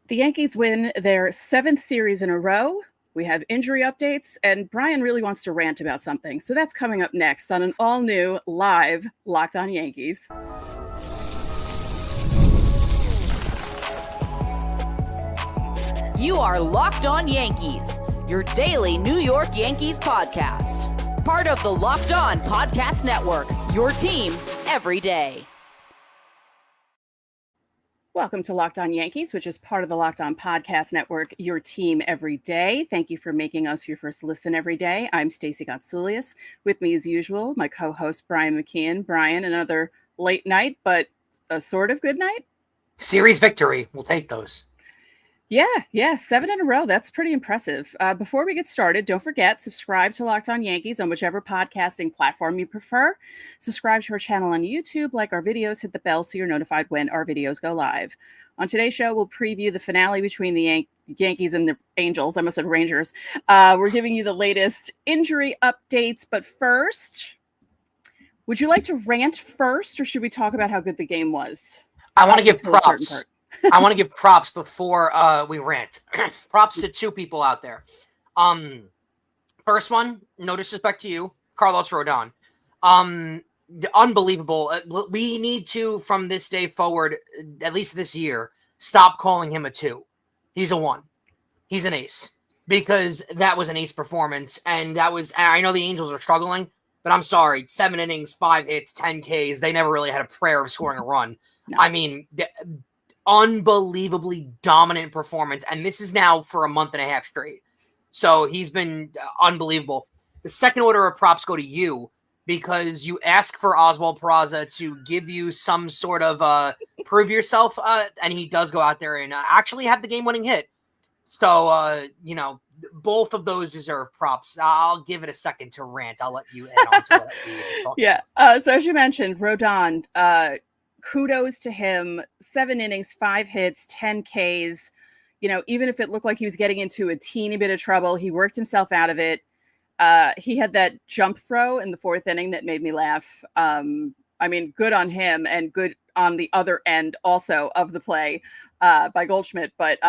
The Yankees win their 7th series in a row. We have injury updates, and Brian really wants to rant about something. So that's coming up next on an all-new, live Locked On Yankees. You are Locked On Yankees, your daily New York Yankees podcast. Part of the Locked On Podcast Network, your team every day. Welcome to Locked On Yankees, which is part of the Locked On Podcast Network, your team every day. Thank you for making us your first listen every day. I'm Stacey Gotsulias. With me, as usual, my co-host, Brian McKeon. Brian, another late night, but a sort of good night? Series victory. We'll take those. Yeah, 7 in a row. That's pretty impressive. Before we get started, don't forget, subscribe to Locked On Yankees on whichever podcasting platform you prefer. Subscribe to our channel on YouTube, like our videos, hit the bell so you're notified when our videos go live. On today's show, we'll preview the finale between the Yankees and the Angels. I almost said Rangers. We're giving you the latest injury updates, but first, would you like to rant first, or should we talk about how good the game was? I want to give props. I want to give props before we rant. Props to two people out there. First one, no disrespect to you, Carlos Rodón. Unbelievable. We need to, from this day forward, at least this year, stop calling him a 2. He's a 1. He's an ace. Because that was an ace performance. And I know the Angels are struggling, but I'm sorry. 7 innings, 5 hits, 10 Ks. They never really had a prayer of scoring a run. No. I mean, unbelievably dominant performance, and this is now for a month and a half straight. So he's been unbelievable. The second order of props go to you because you ask for Oswald Peraza to give you some sort of prove yourself, and he does go out there and actually have the game-winning hit. So, both of those deserve props. I'll give it a second to rant. I'll let you add on to what you just talked about. So as you mentioned, Rodón, kudos to him. 7 innings, 5 hits, 10 Ks. Even if it looked like he was getting into a teeny bit of trouble, he worked himself out of it. He had that jump throw in the 4th inning that made me laugh. Good on him and good on the other end also of the play by Goldschmidt. But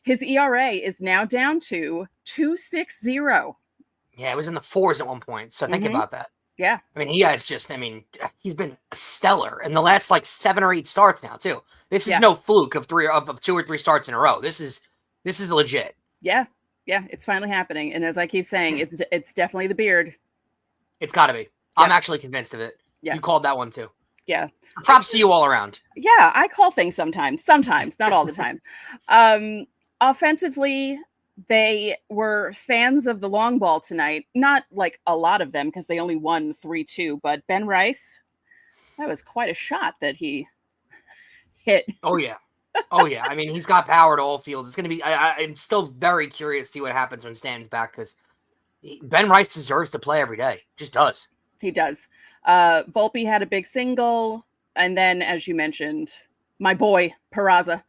his ERA is now down to 2.60. Yeah, it was in the 4s at one point. So think about that. Yeah. He's been stellar in the last 7 or 8 starts now too. This is no fluke of 2 or 3 starts in a row. This is legit. Yeah, it's finally happening. And as I keep saying, it's definitely the beard. It's got to be. Yeah. I'm actually convinced of it. Yeah. You called that one too. Yeah. Props to you all around. Yeah, I call things sometimes, not all the time. Offensively, they were fans of the long ball tonight. Not like a lot of them because they only won 3-2. But Ben Rice, that was quite a shot that he hit. Oh, yeah. He's got power to all fields. It's going to be – I'm still very curious to see what happens when Stanton's back because Ben Rice deserves to play every day. Just does. He does. Volpe had a big single. And then, as you mentioned – my boy, Peraza,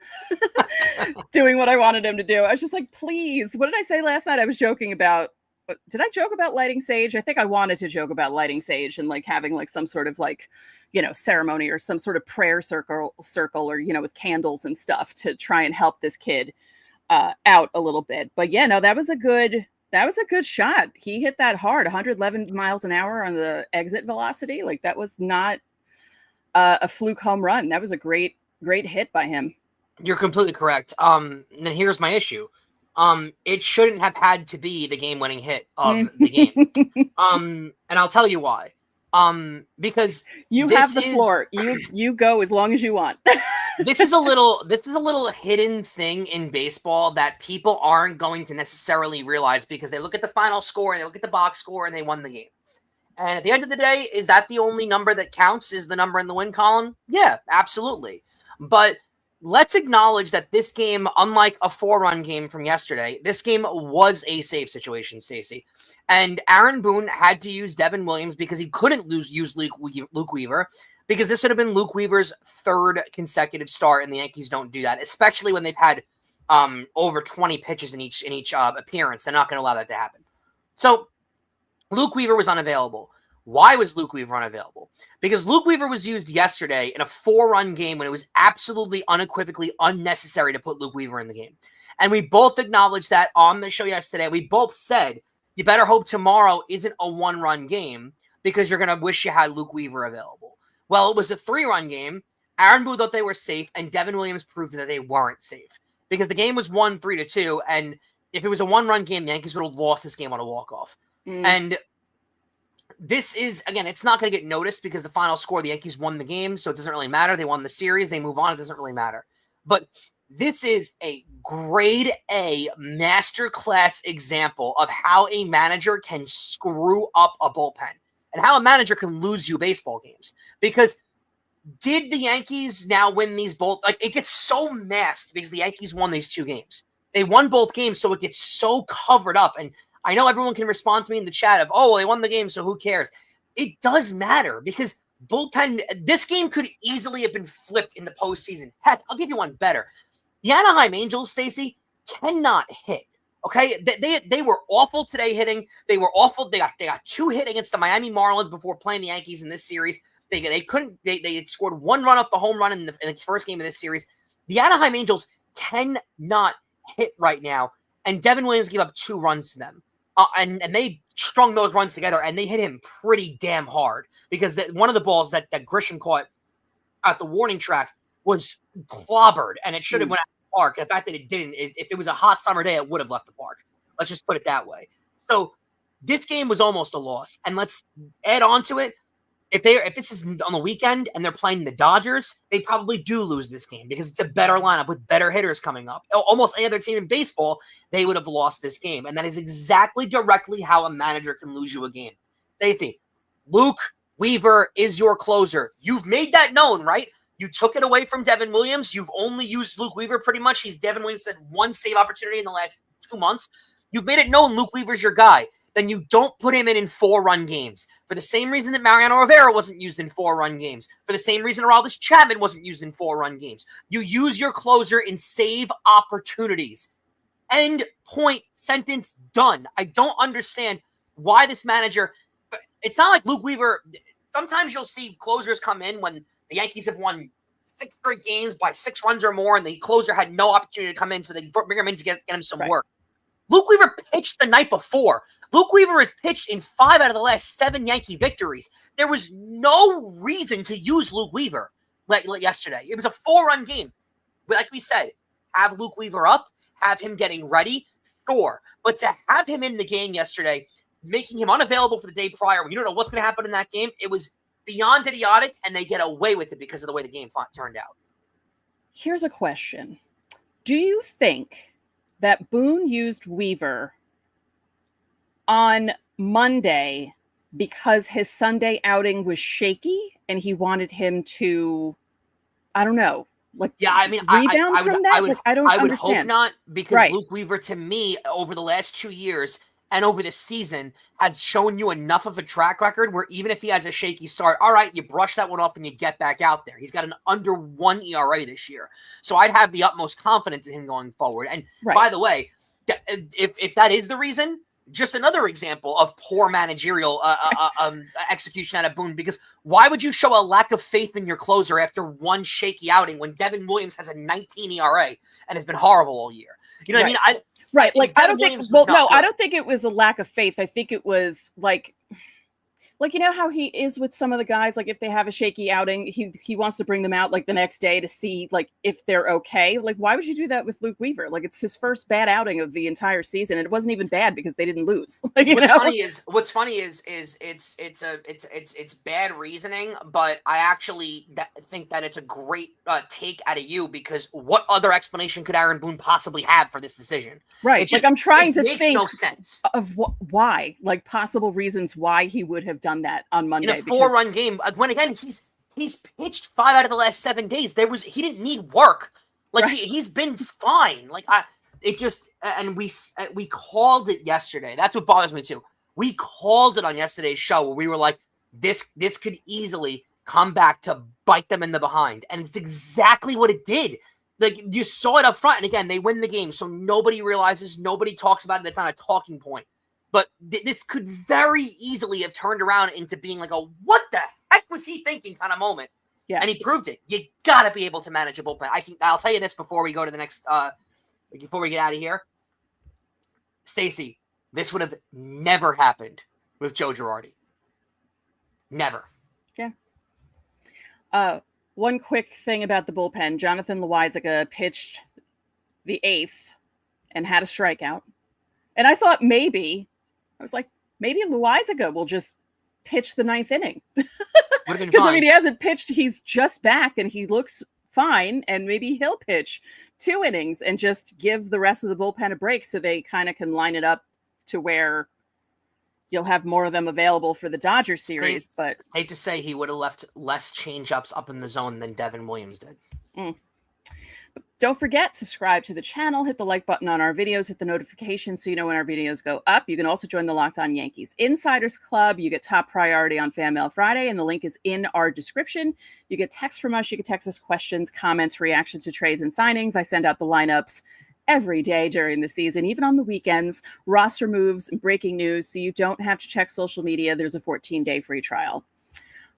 doing what I wanted him to do. I was just like, please. What did I say last night? I was joking about, did I joke about lighting sage? I think I wanted to joke about lighting sage and having some sort of ceremony or some sort of prayer circle or, with candles and stuff to try and help this kid out a little bit. But yeah, no, that was a good shot. He hit that hard, 111 miles an hour on the exit velocity. That was not a fluke home run. That was a great hit by him. You're completely correct. And here's my issue. It shouldn't have had to be the game-winning hit of the game. And I'll tell you why. Because you have the floor. You go as long as you want. This is a little hidden thing in baseball that people aren't going to necessarily realize because they look at the final score and they look at the box score and they won the game. And at the end of the day, is that the only number that counts? Is the number in the win column? Yeah, absolutely. But let's acknowledge that this game, unlike a 4-run game from yesterday, this game was a save situation, Stacey. And Aaron Boone had to use Devin Williams because he couldn't use Luke Weaver because this would have been Luke Weaver's 3rd consecutive start, and the Yankees don't do that, especially when they've had over 20 pitches in each appearance. They're not going to allow that to happen. So Luke Weaver was unavailable. Why was Luke Weaver unavailable? Because Luke Weaver was used yesterday in a 4-run game when it was absolutely unequivocally unnecessary to put Luke Weaver in the game. And we both acknowledged that on the show yesterday. We both said, you better hope tomorrow isn't a 1-run game because you're going to wish you had Luke Weaver available. Well, it was a 3-run game. Aaron Boone thought they were safe, and Devin Williams proved that they weren't safe because the game was won 3-2. And if it was a 1-run game, the Yankees would have lost this game on a walk-off. And this is, again, it's not going to get noticed because the final score, the Yankees won the game, so it doesn't really matter. They won the series. They move on. It doesn't really matter. But this is a grade A masterclass example of how a manager can screw up a bullpen and how a manager can lose you baseball games. Because did the Yankees now win these both? Like, it gets so masked because the Yankees won these 2 games. They won both games, so it gets so covered up. And I know everyone can respond to me in the chat of, oh, well, they won the game, so who cares? It does matter because bullpen, this game could easily have been flipped in the postseason. Heck, I'll give you one better. The Anaheim Angels, Stacey, cannot hit. Okay, they were awful today hitting. They were awful. They got 2 hit against the Miami Marlins before playing the Yankees in this series. They couldn't. They scored 1 run off the home run in the first game of this series. The Anaheim Angels cannot hit right now, and Devin Williams gave up 2 runs to them. And they strung those runs together, and they hit him pretty damn hard because one of the balls that Grisham caught at the warning track was clobbered, and it should have went out of the park. The fact that it didn't, if it was a hot summer day, it would have left the park. Let's just put it that way. So this game was almost a loss, and let's add on to it. If this is on the weekend and they're playing the Dodgers, they probably do lose this game because it's a better lineup with better hitters coming up. Almost any other team in baseball, they would have lost this game. And that is exactly directly how a manager can lose you a game. Stacey, Luke Weaver is your closer. You've made that known, right? You took it away from Devin Williams. You've only used Luke Weaver pretty much. Devin Williams had 1 save opportunity in the last 2 months. You've made it known Luke Weaver's your guy. Then you don't put him in 4-run games. For the same reason that Mariano Rivera wasn't used in 4-run games. For the same reason Aroldis Chapman wasn't used in 4-run games. You use your closer in save opportunities. End point, sentence, done. I don't understand why this manager... It's not like Luke Weaver... Sometimes you'll see closers come in when the Yankees have won 6 straight games by 6 runs or more, and the closer had no opportunity to come in, so they bring him in to get him some work. Luke Weaver pitched the night before. Luke Weaver has pitched in 5 out of the last 7 Yankee victories. There was no reason to use Luke Weaver like yesterday. It was a 4-run game. But like we said, have Luke Weaver up, have him getting ready, sure. But to have him in the game yesterday, making him unavailable for the day prior, when you don't know what's going to happen in that game, it was beyond idiotic, and they get away with it because of the way the game turned out. Here's a question. Do you think that Boone used Weaver on Monday because his Sunday outing was shaky and he wanted him to, I don't know, like rebound from that? I don't understand. I would hope not, because Luke Weaver, to me, over the last 2 years and over this season, has shown you enough of a track record where even if he has a shaky start, all right, you brush that one off and you get back out there. He's got an under 1 ERA this year. So I'd have the utmost confidence in him going forward. And by the way, if that is the reason, just another example of poor managerial execution out of Boone, because why would you show a lack of faith in your closer after 1 shaky outing when Devin Williams has a 19 ERA and has been horrible all year? You know what I mean? I don't think. Well, no, I don't think it was a lack of faith. I think it was like you know how he is with some of the guys. Like if they have a shaky outing, he wants to bring them out like the next day to see like if they're okay. Like why would you do that with Luke Weaver? Like it's his first bad outing of the entire season, and it wasn't even bad because they didn't lose. What's funny is it's bad reasoning, but I actually think that it's a great take out of you, because what other explanation could Aaron Boone possibly have for this decision? Right. Like I'm trying to think no sense of why, like possible reasons why he would have done that on Monday. In a 4-run game, when again he's pitched 5 out of the last 7 days. He didn't need work. Like he's been fine. Like we called it yesterday. That's what bothers me too. We called it on yesterday's show where we were like, this could easily come back to bite them in the behind, and it's exactly what it did. Like you saw it up front, and again they win the game, so nobody realizes, nobody talks about it. It's not a talking point. But this could very easily have turned around into being like a what the heck was he thinking kind of moment. Yeah. And he proved it. You got to be able to manage a bullpen. I'll tell you this before we go to the next, before we get out of here. Stacey, this would have never happened with Joe Girardi. Never. Yeah. One quick thing about the bullpen. Jonathan Loaisiga pitched the 8th and had a strikeout. And I thought maybe Loaisiga will just pitch the 9th inning. Because, I mean, he hasn't pitched. He's just back and he looks fine. And maybe he'll pitch 2 innings and just give the rest of the bullpen a break so they kind of can line it up to where you'll have more of them available for the Dodgers series. But safe to say he would have left less change-ups up in the zone than Devin Williams did. But don't forget, subscribe to the channel, hit the like button on our videos, hit the notifications so you know when our videos go up. You can also join the Locked On Yankees Insiders Club. You get top priority on Fan Mail Friday, and the link is in our description. You get text from us. You can text us questions, comments, reactions to trades and signings. I send out the lineups every day during the season, even on the weekends, roster moves and breaking news, so you don't have to check social media. There's a 14-day free trial.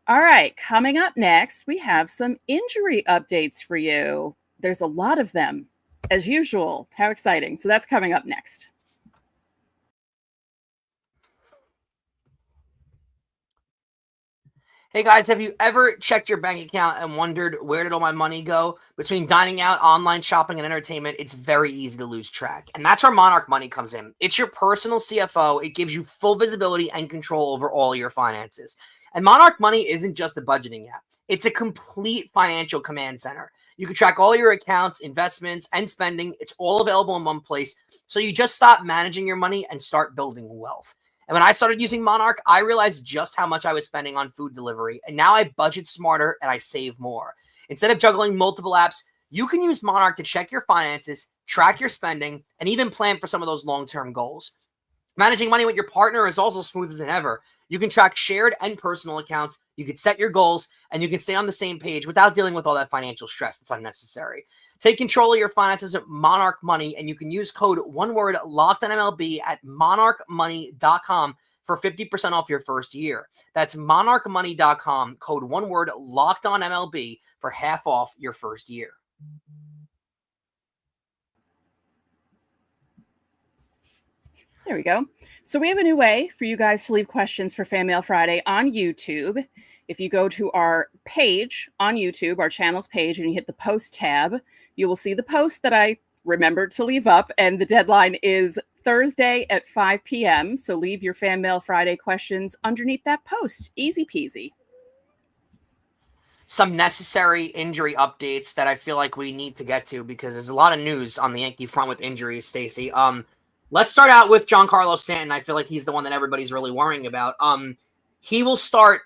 All right, coming up next, we have some injury updates for you. There's a lot of them, as usual. How exciting. So that's coming up next. Hey guys, have you ever checked your bank account and wondered where did all my money go? Between dining out, online shopping, and entertainment, it's very easy to lose track. And that's where Monarch Money comes in. It's your personal CFO. It gives you full visibility and control over all your finances. And Monarch Money isn't just a budgeting app. It's a complete financial command center. You can track all your accounts, investments, and spending. It's all available in one place. So you just stop managing your money and start building wealth. And when I started using Monarch, I realized just how much I was spending on food delivery. And now I budget smarter and I save more. Instead of juggling multiple apps, you can use Monarch to check your finances, track your spending, and even plan for some of those long-term goals. Managing money with your partner is also smoother than ever. You can track shared and personal accounts, you can set your goals, and you can stay on the same page without dealing with all that financial stress that's unnecessary. Take control of your finances at Monarch Money, and you can use code LOCKEDONMLB at monarchmoney.com for 50% off your first year. That's monarchmoney.com, code LOCKEDONMLB for half off your first year. There we go. So we have a new way for you guys to leave questions for Fan Mail Friday on YouTube. If you go to our page on YouTube, our channel's page, and you hit the post tab, you will see the post that I remembered to leave up, and the deadline is Thursday at 5 p.m. So leave your Fan Mail Friday questions underneath that post. Easy peasy. Some necessary injury updates that I feel like we need to get to because there's a lot of news on the Yankee front with injuries, Stacey. Let's start out with Giancarlo Stanton. I feel like he's the one that everybody's really worrying about. He will start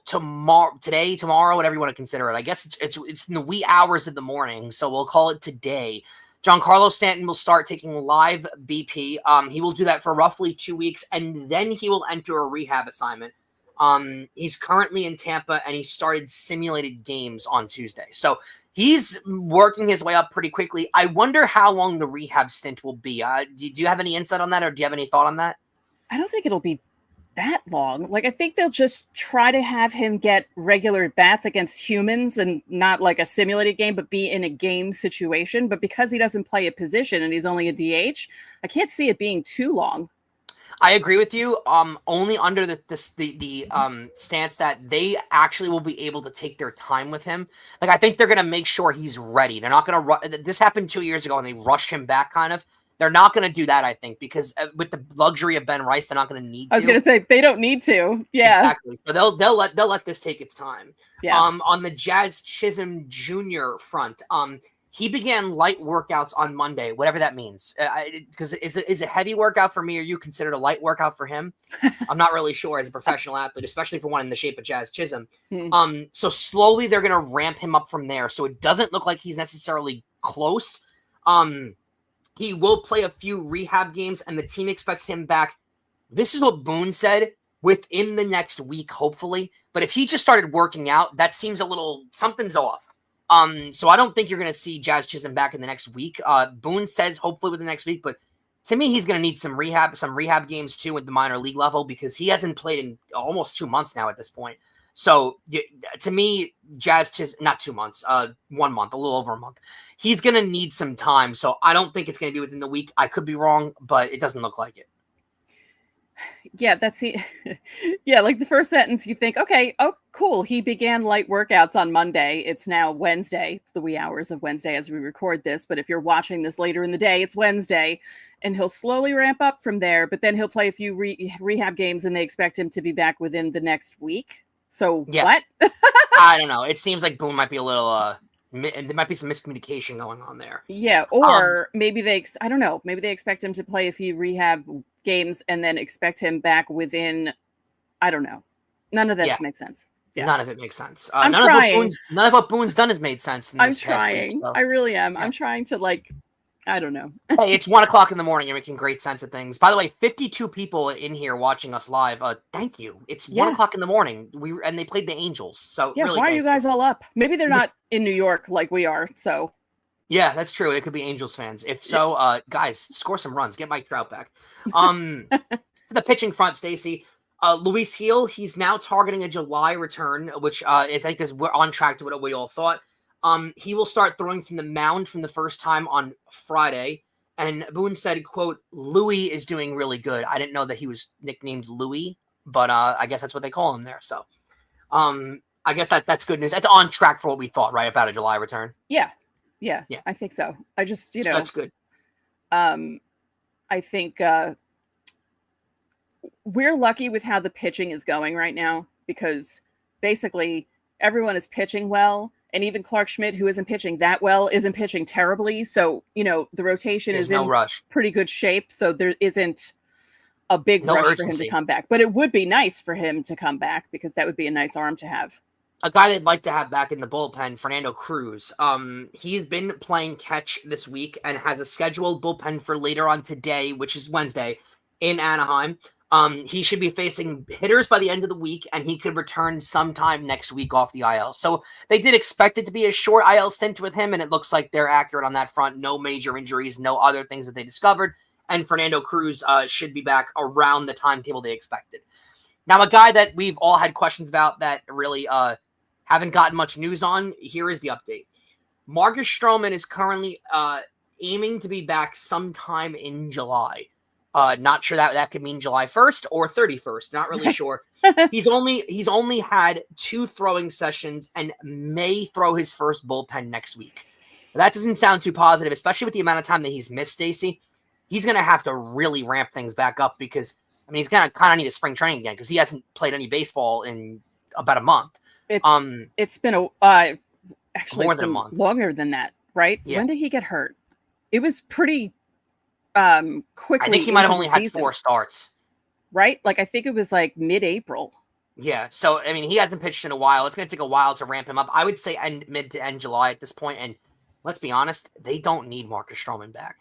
tomorrow, whatever you want to consider it. I guess it's in the wee hours of the morning, so we'll call it today. Giancarlo Stanton will start taking live BP. He will do that for roughly 2 weeks, and then he will enter a rehab assignment. He's currently in Tampa, and he started simulated games on Tuesday. So he's working his way up pretty quickly. I wonder how long the rehab stint will be. Do you have any insight on that, or do you have any thought on that? I don't think it'll be that long. Like, I think they'll just try to have him get regular bats against humans and not like a simulated game, but be in a game situation. But because he doesn't play a position and he's only a DH, I can't see it being too long. I agree with you. Only under the stance that they actually will be able to take their time with him. Like, I think they're going to make sure he's ready. They're not going to this happened 2 years ago and they rushed him back kind of. They're not going to do that, I think, because with the luxury of Ben Rice, they're not going to need to. I was going to say they don't need to. Yeah. Exactly. So they'll let this take its time. Yeah. On the Jazz Chisholm Jr. front, he began light workouts on Monday, whatever that means. Because is it heavy workout for me, or you consider it a light workout for him? I'm not really sure as a professional athlete, especially for one in the shape of Jazz Chisholm. So slowly they're going to ramp him up from there. So it doesn't look like he's necessarily close. He will play a few rehab games, and the team expects him back. This is what Boone said, within the next week, hopefully. But if he just started working out, that seems a little, something's off. So I don't think you're going to see Jazz Chisholm back in the next week. Boone says hopefully within the next week, but To me, he's going to need some rehab games too at the minor league level because he hasn't played in almost 2 months now at this point. So to me, not 2 months, 1 month, a little over a month. He's going to need some time. So I don't think it's going to be within the week. I could be wrong, but it doesn't look like it. Yeah, yeah, like the first sentence you think, okay, oh, cool. He began light workouts on Monday. It's now Wednesday. It's the wee hours of Wednesday as we record this. But if you're watching this later in the day, it's Wednesday. And he'll slowly ramp up from there. But then he'll play a few rehab games and they expect him to be back within the next week. So what? I don't know. It seems like Boone might be a little, there might be some miscommunication going on there. Yeah, or maybe I don't know. Maybe they expect him to play a few rehab games and then expect him back within, I don't know. None of this makes sense. Yeah. None of it makes sense. I'm trying. None of what Boone's done has made sense. I'm trying. Week, so. I really am. Yeah. I'm trying to I don't know. Hey, it's 1:00 in the morning. You're making great sense of things. By the way, 52 people in here watching us live. Thank you. It's 1:00 in the morning. And they played the Angels. So really, why are you guys all up? Maybe they're not in New York like we are. So yeah, that's true. It could be Angels fans. If so, guys, score some runs. Get Mike Trout back. The pitching front, Stacey. Luis Gil, he's now targeting a July return, which is I think we're on track to what we all thought. He will start throwing from the mound from the first time on Friday. And Boone said, quote, Louis is doing really good. I didn't know that he was nicknamed Louis, but I guess that's what they call him there. So I guess that's good news. That's on track for what we thought, right, about a July return? Yeah, I think so. I just, so that's good. I think we're lucky with how the pitching is going right now because basically everyone is pitching well. And even Clark Schmidt, who isn't pitching that well, isn't pitching terribly. So, the rotation is in pretty good shape. So there isn't a big rush urgency for him to come back. But it would be nice for him to come back because that would be a nice arm to have. A guy they'd like to have back in the bullpen, Fernando Cruz. He's been playing catch this week and has a scheduled bullpen for later on today, which is Wednesday, in Anaheim. He should be facing hitters by the end of the week, and he could return sometime next week off the IL. So they did expect it to be a short IL stint with him, and it looks like they're accurate on that front. No major injuries, no other things that they discovered, and Fernando Cruz should be back around the timetable they expected. Now, a guy that we've all had questions about that really haven't gotten much news on, here is the update. Marcus Stroman is currently aiming to be back sometime in July. Not sure that could mean July 1st or 31st. Not really sure. He's only had 2 throwing sessions and may throw his first bullpen next week. That doesn't sound too positive, especially with the amount of time that he's missed, Stacey. He's going to have to really ramp things back up because, he's going to kind of need a spring training again because he hasn't played any baseball in about a month. It's been actually more than a month. Longer than that, right? Yeah. When did he get hurt? It was pretty quickly. I think he might have only had 4 starts. Right? I think it was mid-April. Yeah. So, he hasn't pitched in a while. It's going to take a while to ramp him up. I would say mid to end July at this point. And let's be honest, they don't need Marcus Stroman back.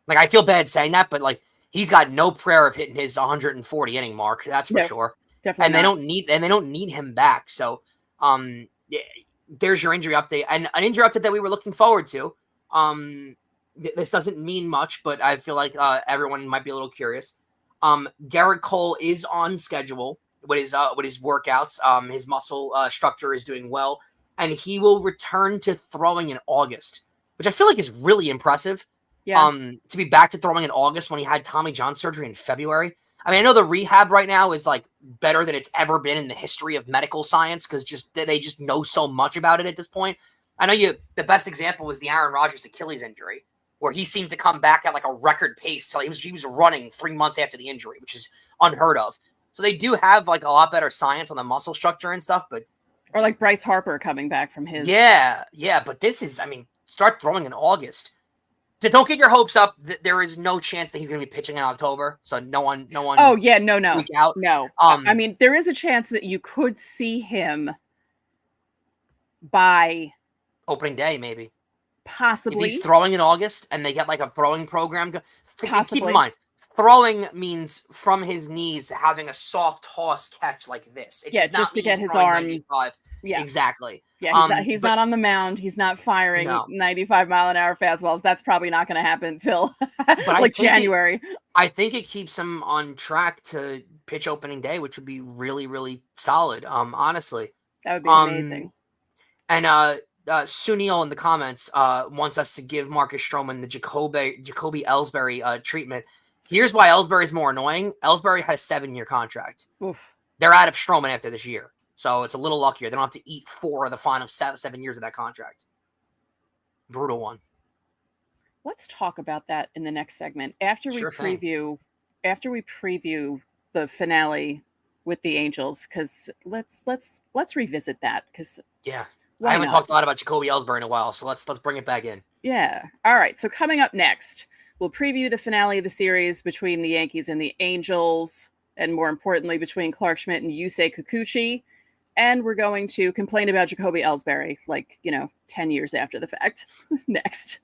I feel bad saying that, but he's got no prayer of hitting his 140 inning mark. That's for sure. Definitely. And they don't need him back. So, there's your injury update and an injury update that we were looking forward to. This doesn't mean much, but I feel like everyone might be a little curious. Gerrit Cole is on schedule with his workouts. His muscle structure is doing well, and he will return to throwing in August, which I feel like is really impressive. Yeah. To be back to throwing in August when he had Tommy John surgery in February. I know the rehab right now is better than it's ever been in the history of medical science because they just know so much about it at this point. I know the best example was the Aaron Rodgers Achilles injury, where he seemed to come back at a record pace. So he was running 3 months after the injury, which is unheard of. So they do have a lot better science on the muscle structure and stuff, but or Bryce Harper coming back from his. Yeah. But this is, start throwing in August. Don't get your hopes up. There is no chance that he's going to be pitching in October. So no one. Oh yeah, no. Freak out. No. There is a chance that you could see him by opening day, maybe. Possibly. If he's throwing in August and they get a throwing program. Possibly. Keep in mind, throwing means from his knees having a soft toss catch like this. Just to get his arm. Yeah. Exactly. Yeah, he's not on the mound. He's not firing No. 95-mile-an-hour fastballs. That's probably not going to happen until But like January. I think it keeps him on track to pitch opening day, which would be really, really solid. Honestly, That would be amazing. And Sunil in the comments wants us to give Marcus Stroman the Jacoby Ellsbury treatment. Here's why Ellsbury is more annoying. Ellsbury had a 7-year contract. Oof. They're out of Stroman after this year, so it's a little luckier. They don't have to eat 4 of the final 7 years of that contract. Brutal one. Let's talk about that in the next segment after we preview the finale with the Angels, because let's revisit that, because I haven't talked a lot about Jacoby Ellsbury in a while, so let's bring it back in. Yeah. All right. So coming up next, we'll preview the finale of the series between the Yankees and the Angels, and more importantly, between Clarke Schmidt and Yusei Kikuchi. And we're going to complain about Jacoby Ellsbury, 10 years after the fact. Next.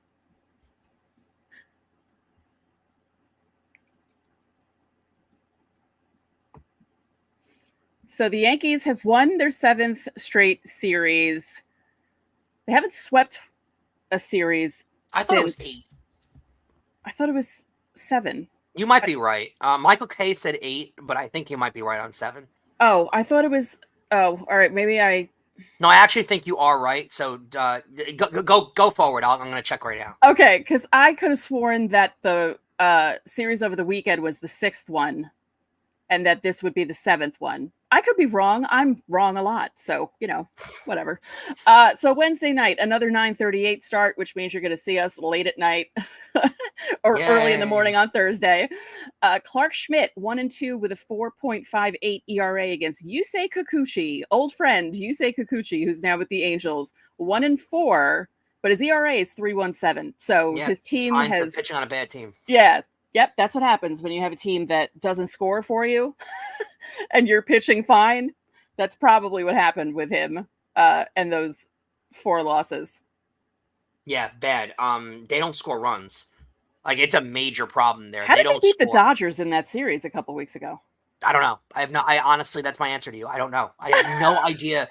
So the Yankees have won their 7th straight series. They haven't swept a series I thought it was 8. I thought it was 7. You might be right. Michael K said 8, but I think you might be right on 7. Oh, I thought it was... Oh, all right. Maybe I... No, I actually think you are right. So go forward. I'm going to check right now. Okay, because I could have sworn that the series over the weekend was the 6th one, and that this would be the 7th one. I could be wrong. I'm wrong a lot. So, whatever. So Wednesday night, another 9:38 start, which means you're going to see us late at night or early in the morning on Thursday. Clarke Schmidt, 1-2 with a 4.58 ERA against Yusei Kikuchi, old friend Yusei Kikuchi, who's now with the Angels, 1-4, but his ERA is 3.17. So his team has pitching on a bad team. Yeah. Yep, that's what happens when you have a team that doesn't score for you and you're pitching fine. That's probably what happened with him and those 4 losses. Yeah, bad. They don't score runs. It's a major problem there. How did they beat the Dodgers in that series a couple weeks ago? I don't know. I honestly, that's my answer to you. I don't know. I have no idea.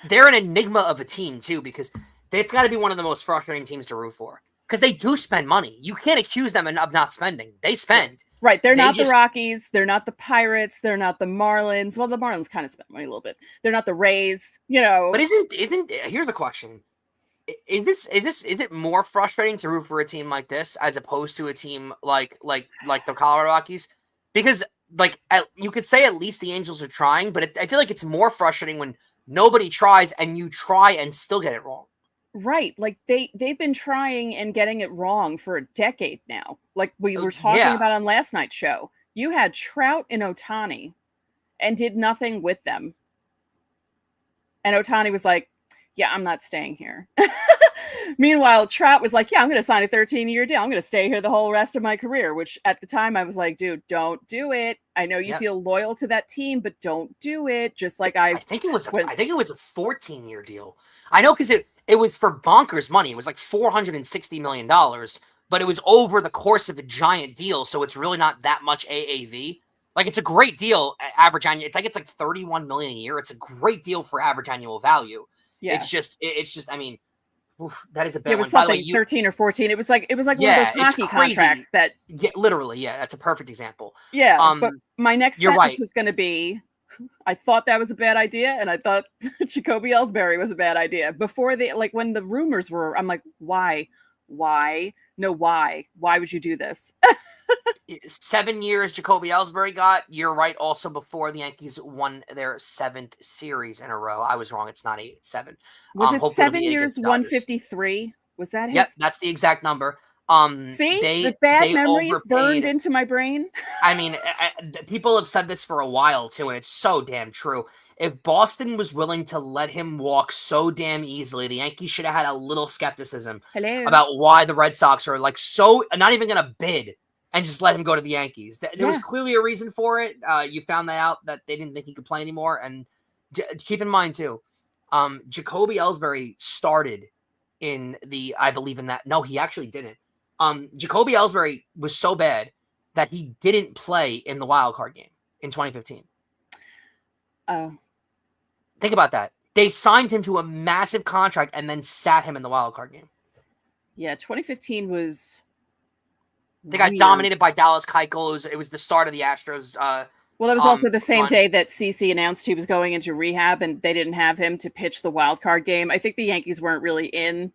They're an enigma of a team too, because it's got to be one of the most frustrating teams to root for. Because they do spend money. You can't accuse them of not spending. They spend. Right. They're not the Rockies. They're not the Pirates. They're not the Marlins. Well, the Marlins kind of spend money a little bit. They're not the Rays, But isn't here's the question. Is it more frustrating to root for a team like this as opposed to a team like the Colorado Rockies? Because you could say at least the Angels are trying, but I feel like it's more frustrating when nobody tries and you try and still get it wrong. Right. They've been trying and getting it wrong for a decade now. Like we were talking about on last night's show. You had Trout and Ohtani and did nothing with them. And Ohtani was like, yeah, I'm not staying here. Meanwhile, Trout was like, yeah, I'm going to sign a 13-year deal. I'm going to stay here the whole rest of my career, which at the time I was like, dude, don't do it. I know you feel loyal to that team, but don't do it. Just like I think it was a 14-year deal. I know, because it was for bonkers money. It was like $460 million, but it was over the course of a giant deal. So it's really not that much AAV. It's a great deal. Average annual, I think it's like $31 million a year. It's a great deal for average annual value. Yeah. It's just, I mean, that is a bad one. It was something, by the way, 13 or 14. It was like one of those hockey contracts that. Yeah, literally. Yeah, that's a perfect example. Yeah, but my next sentence was going to be, I thought that was a bad idea, and I thought Jacoby Ellsbury was a bad idea. Before when the rumors were, I'm like, why? No, why? Why would you do this? 7 years Jacoby Ellsbury got. You're right. Also, before the Yankees won their 7th series in a row. I was wrong. It's not 8, it's 7. Was it 7 years, 153? Was that his? Yep, that's the exact number. See, the bad memories burned into my brain. I mean, people have said this for a while too, and it's so damn true. If Boston was willing to let him walk so damn easily, the Yankees should have had a little skepticism about why the Red Sox are so not even going to bid and just let him go to the Yankees. There was clearly a reason for it. You found that out, that they didn't think he could play anymore. And keep in mind too, Jacoby Ellsbury started in I believe in that. No, he actually didn't. Jacoby Ellsbury was so bad that he didn't play in the wild card game in 2015. Oh. Think about that. They signed him to a massive contract and then sat him in the wild card game. Yeah, 2015 was. They got dominated by Dallas Keuchel. It was the start of the Astros. Well, that was also the same run. day that CeCe announced he was going into rehab, and they didn't have him to pitch the wild card game. I think the Yankees weren't really in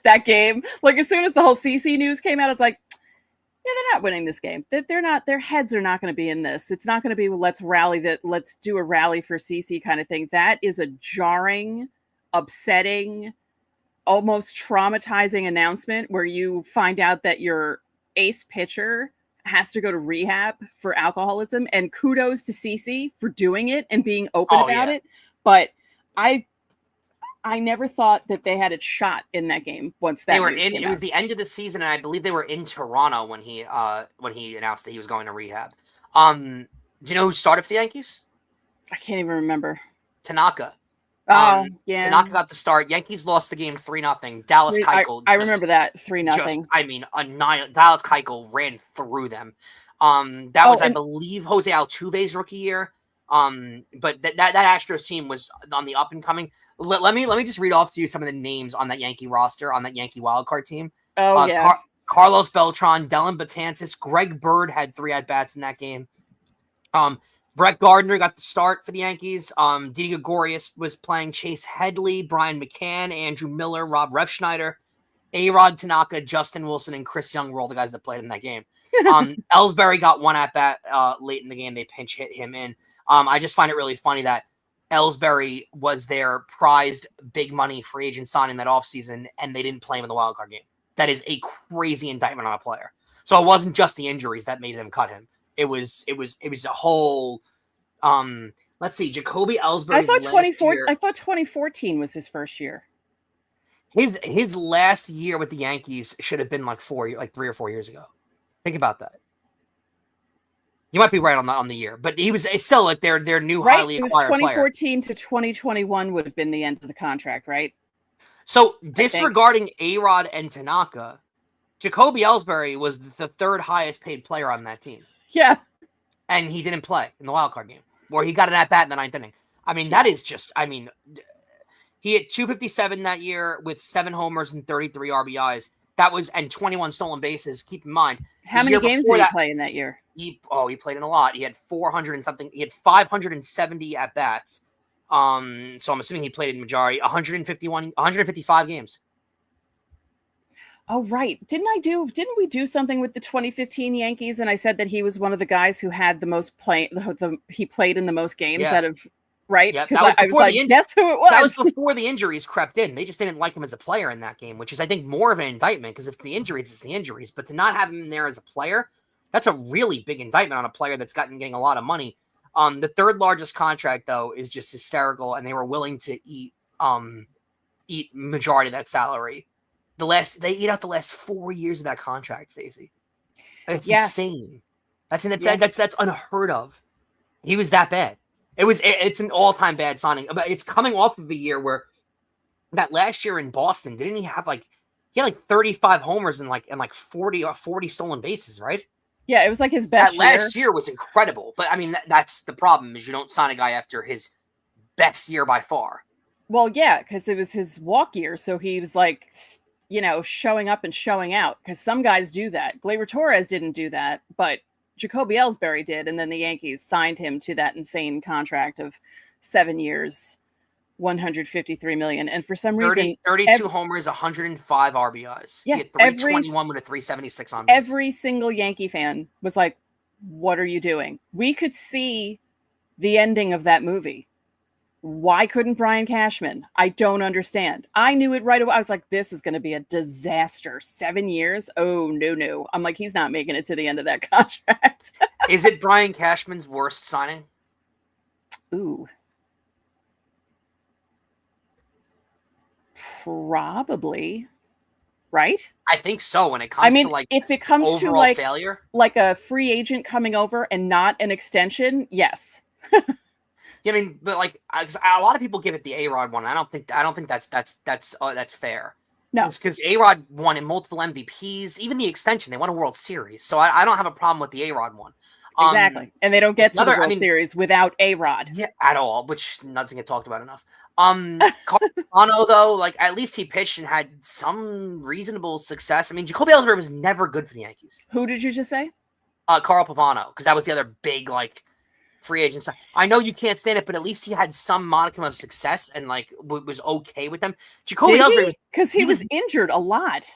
that game. Like, as soon as the whole CeCe news came out, it's like, yeah, they're not winning this game. They're not. Their heads are not going to be in this. It's not going to be, well, let's do a rally for CeCe kind of thing. That is a jarring, upsetting, almost traumatizing announcement where you find out that your ace pitcher has to go to rehab for alcoholism, and kudos to CeCe for doing it and being open about it. But I never thought that they had a shot in that game once that they were in. It was the end of the season, and I believe they were in Toronto when he announced that he was going to rehab. Do you know who started for the Yankees? I can't even remember. Tanaka. Oh, yeah. Tanaka got the start. Yankees lost the game 3-0. Dallas Keuchel. I remember that 3-0. Dallas Keuchel ran through them. That was, I believe, Jose Altuve's rookie year. But that Astros team was on the up and coming. Let me just read off to you some of the names on that Yankee roster, on that Yankee wildcard team. Oh, yeah. Carlos Beltran, Dylan Betances, Greg Bird had 3 at-bats in that game. Brett Gardner got the start for the Yankees. Didi Gregorius was playing. Chase Headley, Brian McCann, Andrew Miller, Rob Refschneider, A-Rod Tanaka, Justin Wilson, and Chris Young were all the guys that played in that game. Ellsbury got 1 at-bat late in the game. They pinch hit him in. I just find it really funny that Ellsbury was their prized big money free agent signing that offseason, and they didn't play him in the wild card game. That is a crazy indictment on a player. So it wasn't just the injuries that made them cut him. It was a whole. Let's see, Jacoby Ellsbury. I thought 2014 was his first year. His last year with the Yankees should have been like 3 or 4 years ago. Think about that. You might be right on the year, but he was still like their new highly acquired player. 2014 to 2021 would have been the end of the contract, right? So disregarding A-Rod and Tanaka, Jacoby Ellsbury was the 3rd highest paid player on that team. Yeah. And he didn't play in the wild card game, where he got an at-bat in the 9th inning. I mean, that is just, he hit 257 that year with 7 homers and 33 RBIs. That was, and 21 stolen bases. Keep in mind. How many games did he play in that year? He played in a lot. He had 400 and something. He had 570 at-bats. So I'm assuming he played in majority, 155 games. Oh, right. Didn't we do something with the 2015 Yankees? And I said that he was one of the guys who had the most he played in the most games out of, right? Yeah, I was like, guess who it was? That was before the injuries crept in. They just didn't like him as a player in that game, which is, I think, more of an indictment, because if the injuries, it's the injuries. But to not have him in there as a player, that's a really big indictment on a player that's getting a lot of money. The 3rd largest contract, though, is just hysterical, and they were willing to eat majority of that salary. They eat out the last 4 years of that contract, Stacey. It's insane. That's unheard of. He was that bad. It's an all-time bad signing. But it's coming off of a year where that last year in Boston, didn't he have he had 35 homers and 40 stolen bases, right? Yeah, it was like his best year. That last year was incredible. But I mean, that's the problem, is you don't sign a guy after his best year by far. Well, yeah, because it was his walk year, so he was showing up and showing out, because some guys do that. Gleyber Torres didn't do that, but Jacoby Ellsbury did, and then the Yankees signed him to that insane contract of 7 years, $153 million. And for some reason, 32 homers, 105 RBIs. Yeah, he had 321 with a 376 on base. Every single Yankee fan was like, "What are you doing?" We could see the ending of that movie. Why couldn't Brian Cashman? I don't understand. I knew it right away. I was like, this is going to be a disaster. 7 years? Oh, no. I'm like, he's not making it to the end of that contract. Is it Brian Cashman's worst signing? Ooh. Probably. Right? I think so. When it comes to if it comes overall to failure, like a free agent coming over and not an extension, yes. Yeah, I mean, but a lot of people give it the A-Rod one. I don't think that's fair. No, it's because A-Rod won in multiple MVPs, even the extension. They won a World Series, so I don't have a problem with the A-Rod one. Exactly. And they don't get to the another- World Series without A-Rod. Yeah, at all, which doesn't get talked about enough. Carlos Rodón, though, like at least he pitched and had some reasonable success. I mean, Jacoby Ellsbury was never good for the Yankees. Who did you just say? Carl Pavano, because that was the other big like free agent side. I know you can't stand it, but at least he had some modicum of success and like was okay with them. Jacoby Ellsbury was because he was injured a lot.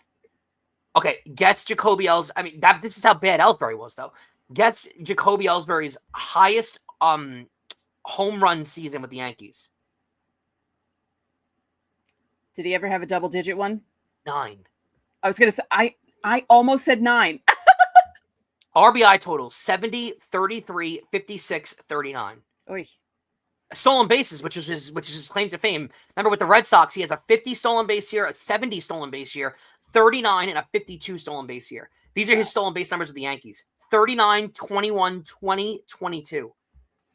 okay. Gets Jacoby Ellsbury. I mean, this is how bad Ellsbury was, though. Gets Jacoby Ellsbury's highest home run season with the Yankees. Did he ever have a double-digit one? 9. I was gonna say I almost said 9. RBI total 70, 33, 56, 39. Oy. Stolen bases, which is his claim to fame. Remember with the Red Sox, he has a 50 stolen base year, a 70 stolen base year, 39, and a 52 stolen base year. These are his stolen base numbers with the Yankees. 39, 21, 20, 22.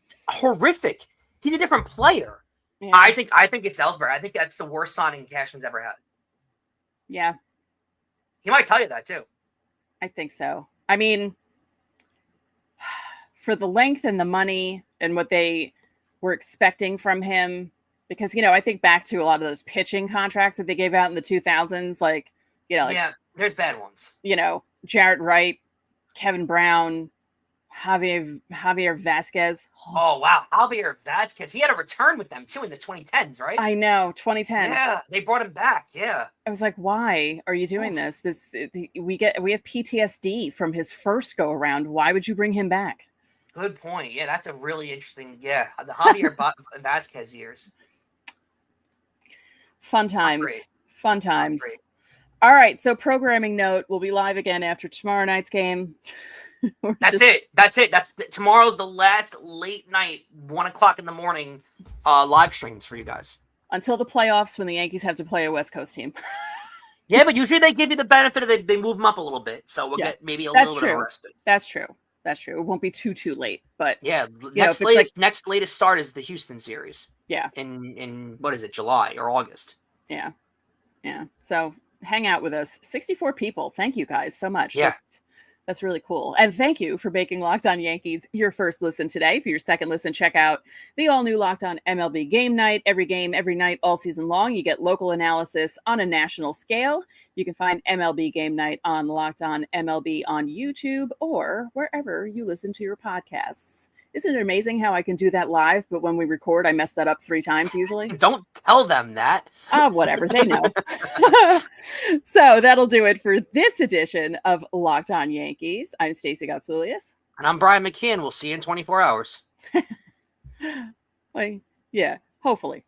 It's horrific. He's a different player. Yeah. I think it's Ellsbury. I think that's the worst signing Cashman's ever had. Yeah. He might tell you that too. I think so. I mean, for the length and the money and what they were expecting from him, because, I think back to a lot of those pitching contracts that they gave out in the 2000s, like, yeah, there's bad ones. Jarrett Wright, Kevin Brown, Javier Vasquez. Oh, wow. Javier Vasquez. He had a return with them too in the 2010s, right? I know, 2010. Yeah, they brought him back. Yeah. I was like, why are you doing this? We have PTSD from his first go around. Why would you bring him back? Good point. Yeah, that's a really interesting. Yeah, the Javier Vasquez years. Fun times. Fun times. All right. So programming note, we'll be live again after tomorrow night's game. That's it. Tomorrow's the last late night, 1:00 in the morning, live streams for you guys. Until the playoffs when the Yankees have to play a West Coast team. Yeah, but usually they give you the benefit of they move them up a little bit. So we'll get maybe a little bit of respite. That's true. It won't be too late, but yeah, next latest start is the Houston series. Yeah. In what is it, July or August? Yeah. So hang out with us. 64 people. Thank you guys so much. Yeah. That's really cool. And thank you for making Locked On Yankees your first listen today. For your second listen, check out the all-new Locked On MLB Game Night. Every game, every night, all season long. You get local analysis on a national scale. You can find MLB Game Night on Locked On MLB on YouTube or wherever you listen to your podcasts. Isn't it amazing how I can do that live, but when we record, I mess that up 3 times usually? Don't tell them that. Whatever. They know. So that'll do it for this edition of Locked On Yankees. I'm Stacey Gotsulias. And I'm Brian McKeon. We'll see you in 24 hours. Yeah, hopefully.